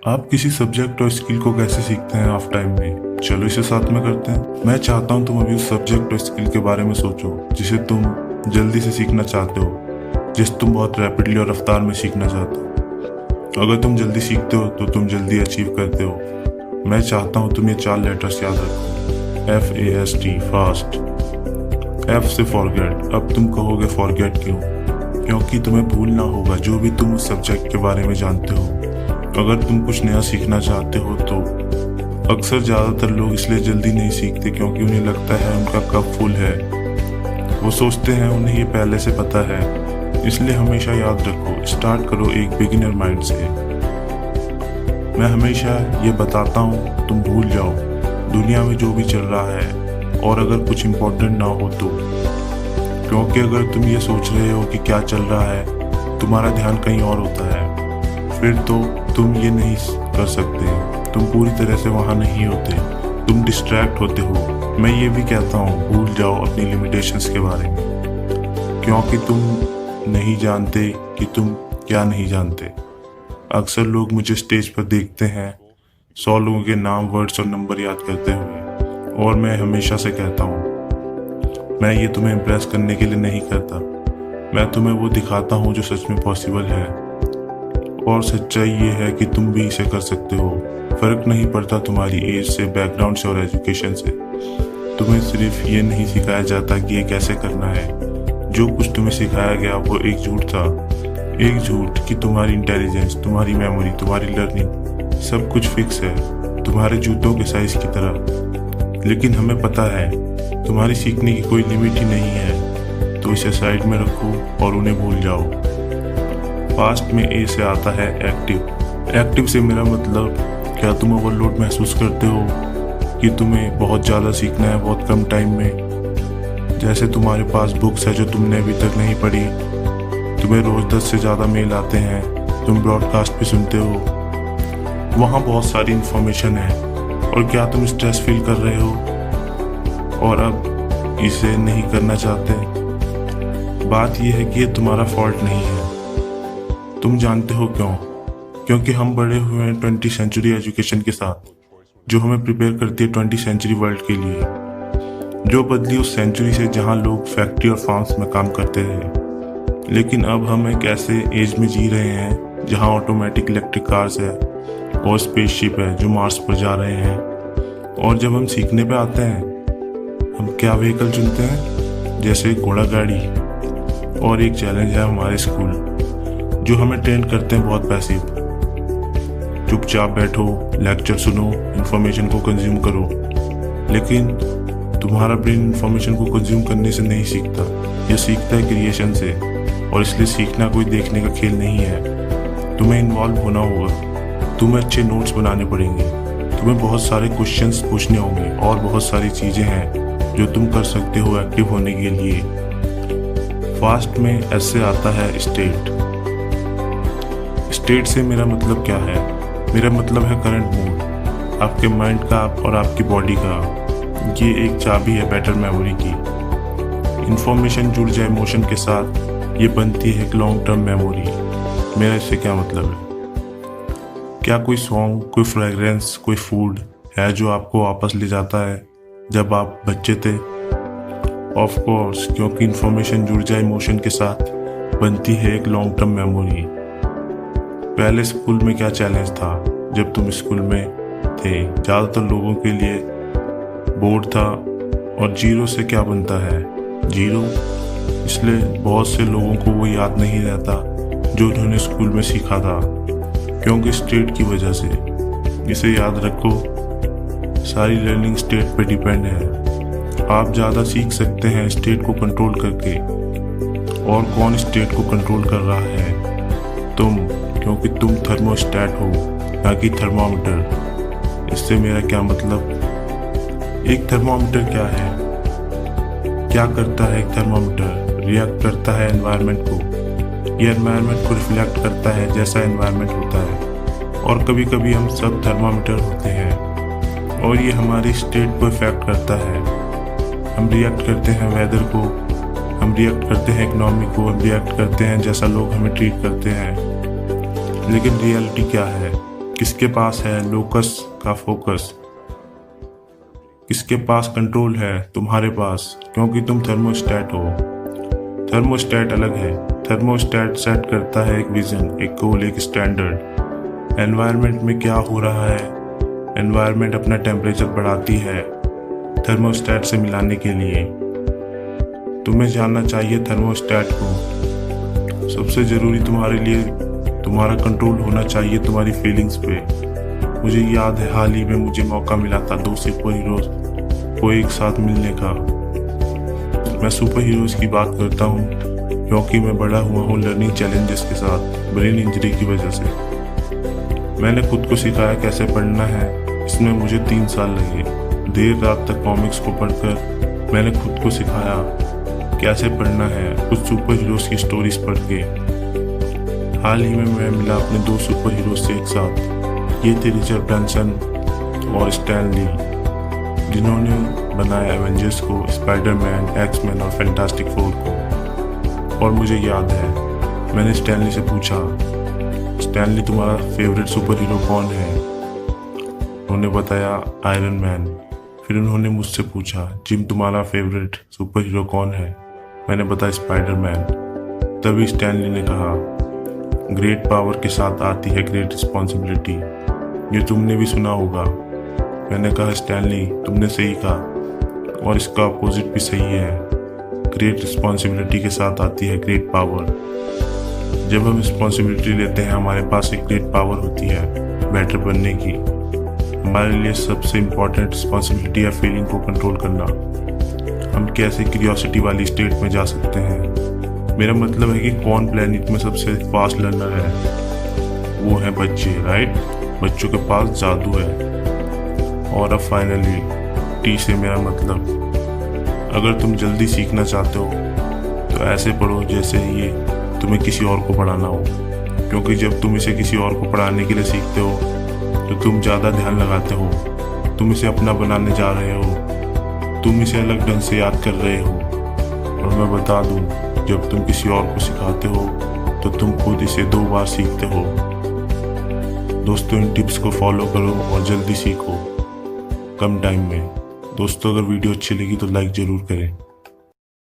आप किसी सब्जेक्ट और स्किल को कैसे सीखते हैं ऑफ टाइम में? चलो इसे साथ में करते हैं। मैं चाहता हूँ तुम अभी उस सब्जेक्ट और स्किल के बारे में सोचो जिसे तुम जल्दी से सीखना चाहते हो, जिसे तुम बहुत रैपिडली और रफ्तार में सीखना चाहते हो। अगर तुम जल्दी सीखते हो तो तुम जल्दी अचीव करते हो। मैं चाहता हूँ तुम ये 4 लेटर्स याद रखो, FAST, फास्ट। F से फॉरगेट। अब तुम कहोगे फॉरगेट क्यों? क्योंकि तुम्हें भूलना होगा जो भी तुम उस सब्जेक्ट के बारे में जानते हो। अगर तुम कुछ नया सीखना चाहते हो तो अक्सर ज़्यादातर लोग इसलिए जल्दी नहीं सीखते क्योंकि उन्हें लगता है उनका कप फुल है। वो सोचते हैं उन्हें ये पहले से पता है। इसलिए हमेशा याद रखो, स्टार्ट करो एक बिगिनर माइंड से। मैं हमेशा ये बताता हूँ तुम भूल जाओ दुनिया में जो भी चल रहा है, और अगर कुछ इम्पोर्टेंट ना हो तो। क्योंकि अगर तुम ये सोच रहे हो कि क्या चल रहा है, तुम्हारा ध्यान कहीं और होता है, फिर तो तुम ये नहीं कर सकते। तुम पूरी तरह से वहाँ नहीं होते, तुम डिस्ट्रैक्ट होते हो। मैं ये भी कहता हूँ भूल जाओ अपनी लिमिटेशंस के बारे में, क्योंकि तुम नहीं जानते कि तुम क्या नहीं जानते। अक्सर लोग मुझे स्टेज पर देखते हैं 100 लोगों के नाम, वर्ड्स और नंबर याद करते हुए, और मैं हमेशा से कहता हूँ मैं ये तुम्हें इम्प्रेस करने के लिए नहीं करता। मैं तुम्हें वो दिखाता हूँ जो सच में पॉसिबल है, और सच्चाई ये है कि तुम भी इसे कर सकते हो। फर्क नहीं पड़ता तुम्हारी एज से, बैकग्राउंड से और एजुकेशन से। तुम्हें सिर्फ ये नहीं सिखाया जाता कि ये कैसे करना है। जो कुछ तुम्हें सिखाया गया वो एक झूठ था। एक झूठ कि तुम्हारी इंटेलिजेंस, तुम्हारी मेमोरी, तुम्हारी लर्निंग सब कुछ फिक्स है, तुम्हारे जूतों के साइज की तरह। लेकिन हमें पता है तुम्हारी सीखने की कोई लिमिट ही नहीं है, तो इसे साइड में रखो और उन्हें भूल जाओ। फास्ट में ए से आता है एक्टिव। एक्टिव से मेरा मतलब, क्या तुम ओवरलोड महसूस करते हो कि तुम्हें बहुत ज़्यादा सीखना है बहुत कम टाइम में? जैसे तुम्हारे पास बुक्स है जो तुमने अभी तक नहीं पढ़ी, तुम्हें रोज़ 10 से ज़्यादा मेल आते हैं, तुम ब्रॉडकास्ट भी सुनते हो, वहाँ बहुत सारी इन्फॉर्मेशन है, और क्या तुम स्ट्रेस फील कर रहे हो और अब इसे नहीं करना चाहते? बात यह है कि ये तुम्हारा फॉल्ट नहीं है। तुम जानते हो क्यों? क्योंकि हम बड़े हुए हैं 20वीं सेंचुरी एजुकेशन के साथ, जो हमें प्रिपेयर करती है 20वीं सेंचुरी वर्ल्ड के लिए, जो बदली उस सेंचुरी से जहां लोग फैक्ट्री और फार्म्स में काम करते थे। लेकिन अब हम एक ऐसे एज में जी रहे हैं जहां ऑटोमेटिक इलेक्ट्रिक कार्स है और स्पेसशिप है जो मार्स पर जा रहे हैं। और जब हम सीखने पे आते हैं, हम क्या व्हीकल चुनते हैं? जैसे घोड़ा गाड़ी। और एक चैलेंज है हमारे स्कूल, जो हमें ट्रेन करते हैं बहुत पैसिव। चुपचाप बैठो, लेक्चर सुनो, इन्फॉर्मेशन को कंज्यूम करो। लेकिन तुम्हारा ब्रेन इन्फॉर्मेशन को कंज्यूम करने से नहीं सीखता, यह सीखता है क्रिएशन से। और इसलिए सीखना कोई देखने का खेल नहीं है। तुम्हें इन्वॉल्व होना होगा, तुम्हें अच्छे नोट्स बनाने पड़ेंगे, तुम्हें बहुत सारे क्वेश्चंस पूछने होंगे, और बहुत सारी चीज़ें हैं जो तुम कर सकते हो एक्टिव होने के लिए। फास्ट में ऐसे आता है स्टेट। स्टेट से मेरा मतलब क्या है? मेरा मतलब है करंट मूड, आपके माइंड का और आपकी बॉडी का। ये एक चाबी है बेटर मेमोरी की। इंफॉर्मेशन जुड़ जाए इमोशन के साथ, ये बनती है एक लॉन्ग टर्म मेमोरी। मेरा इससे क्या मतलब है? क्या कोई सॉन्ग, कोई फ्रेगरेंस, कोई फूड है जो आपको वापस ले जाता है जब आप बच्चे थे? ऑफ कोर्स, क्योंकि इंफॉर्मेशन जुड़ जाए इमोशन के साथ बनती है एक लॉन्ग टर्म मेमोरी। पहले स्कूल में क्या चैलेंज था जब तुम स्कूल में थे? ज़्यादातर लोगों के लिए बोर्ड था, और जीरो से क्या बनता है? जीरो। इसलिए बहुत से लोगों को वो याद नहीं रहता जो उन्होंने स्कूल में सीखा था, क्योंकि स्टेट की वजह से। इसे याद रखो, सारी लर्निंग स्टेट पे डिपेंड है। आप ज़्यादा सीख सकते हैं स्टेट को कंट्रोल करके। और कौन स्टेट को कंट्रोल कर रहा है? तुम, क्योंकि तुम थर्मोस्टेट हो, ना कि थर्मामीटर। इससे मेरा क्या मतलब? एक थर्मामीटर क्या है? क्या करता है एक थर्मामीटर? रिएक्ट करता है एनवायरनमेंट को। ये एनवायरनमेंट को रिफ्लेक्ट करता है जैसा एनवायरनमेंट होता है। और कभी कभी हम सब थर्मामीटर होते हैं, और ये हमारी स्टेट को इफेक्ट करता है। हम रिएक्ट करते हैं वेदर को, हम रिएक्ट करते हैं इकोनॉमी को, हम रिएक्ट करते हैं जैसा लोग हमें ट्रीट करते हैं। लेकिन रियलिटी क्या है? किसके पास है लोकस का फोकस? किसके पास कंट्रोल है? तुम्हारे पास, क्योंकि तुम थर्मोस्टेट हो। थर्मोस्टेट अलग है। थर्मोस्टेट सेट करता है एक विजन, एक गोल, एक स्टैंडर्ड। एनवायरनमेंट में क्या हो रहा है, एनवायरनमेंट अपना टेम्परेचर बढ़ाती है थर्मोस्टेट से मिलाने के लिए। तुम्हें जानना चाहिए थर्मोस्टेट को। सबसे ज़रूरी तुम्हारे लिए तुम्हारा कंट्रोल होना चाहिए तुम्हारी फीलिंग्स पे। मुझे याद है हाल ही में मुझे मौका मिला था 2 सुपर हीरोज को एक साथ मिलने का। मैं सुपर हीरोज की बात करता हूँ क्योंकि मैं बड़ा हुआ हूँ लर्निंग चैलेंजेस के साथ, ब्रेन इंजरी की वजह से। मैंने खुद को सिखाया कैसे पढ़ना है। इसमें मुझे 3 साल लगे। देर रात तक कॉमिक्स को पढ़कर मैंने खुद को सिखाया कैसे पढ़ना है, कुछ सुपर हीरोज की स्टोरीज पढ़ के। हाल ही में मैं मिला अपने 2 सुपर हीरोज से एक साथ। ये थे रिचर्ड ब्रांसन और स्टैन ली, जिन्होंने बनाया एवेंजर्स को, स्पाइडरमैन, एक्स-मैन और फैंटास्टिक फोर को। और मुझे याद है मैंने स्टैनली से पूछा, स्टैनली तुम्हारा फेवरेट सुपर हीरो कौन है? उन्होंने बताया आयरन मैन। फिर उन्होंने मुझसे पूछा, जिम तुम्हारा फेवरेट सुपर हीरो कौन है? मैंने बताया स्पाइडरमैन। तभी स्टैनली ने कहा, ग्रेट पावर के साथ आती है ग्रेट रिस्पॉन्सिबिलिटी। ये तुमने भी सुना होगा। मैंने कहा स्टैनली तुमने सही कहा, और इसका अपोजिट भी सही है। ग्रेट रिस्पॉन्सिबिलिटी के साथ आती है ग्रेट पावर। जब हम रिस्पॉन्सिबिलिटी लेते हैं हमारे पास एक ग्रेट पावर होती है बेटर बनने की। हमारे लिए सबसे इम्पॉर्टेंट रिस्पॉन्सिबिलिटी है फीलिंग को कंट्रोल करना। हम कैसे क्यूरियोसिटी वाली स्टेट में जा सकते हैं। मेरा मतलब है कि कौन प्लेनेट में सबसे फास्ट लर्नर है? वो है बच्चे, राइट? बच्चों के पास जादू है। और अब फाइनली टी से मेरा मतलब, अगर तुम जल्दी सीखना चाहते हो तो ऐसे पढ़ो जैसे ये तुम्हें किसी और को पढ़ाना हो। क्योंकि जब तुम इसे किसी और को पढ़ाने के लिए सीखते हो तो तुम ज़्यादा ध्यान लगाते हो। तुम इसे अपना बनाने जा रहे हो, तुम इसे अलग ढंग से याद कर रहे हो। और मैं बता दूं, जब तुम किसी और को सिखाते हो तो तुम खुद इसे 2 बार सीखते हो। दोस्तों, इन टिप्स को फॉलो करो और जल्दी सीखो कम टाइम में। दोस्तों, अगर वीडियो अच्छी लगी तो लाइक ज़रूर करें।